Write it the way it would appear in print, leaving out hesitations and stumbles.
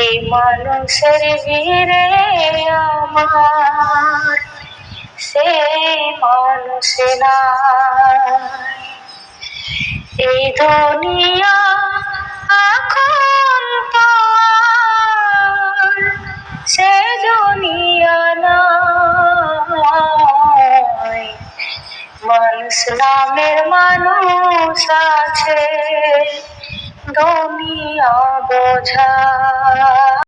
এই মানুষের ভিড়ে আমার সেই মানুষ নাই। এই দুনিয়া এখন তো আর সে দুনিয়া নাই। মানুষ নামের মানুষ আছে দুনিয়া বোঝা।